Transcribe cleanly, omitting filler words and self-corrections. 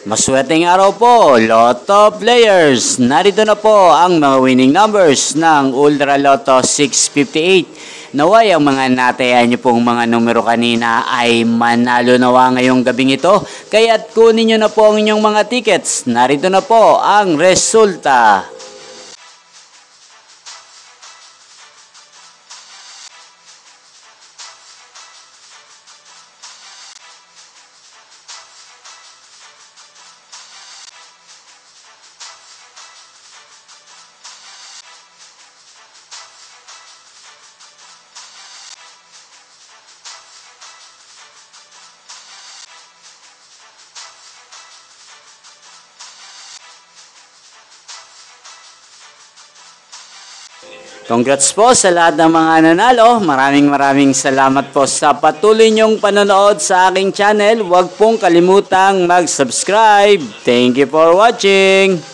Maswerteng araw po, Lotto players! Narito na po ang mga winning numbers ng Ultra Lotto 658. Naway ang mga natayan niyo pong mga numero kanina ay manalo nawa ngayong gabing ito. Kaya't kunin niyo na po ang inyong mga tickets. Narito na po ang resulta. Congrats po sa lahat ng mga nanalo. Maraming salamat po sa patuloy niyong panonood sa aking channel. Huwag pong kalimutang mag-subscribe. Thank you for watching.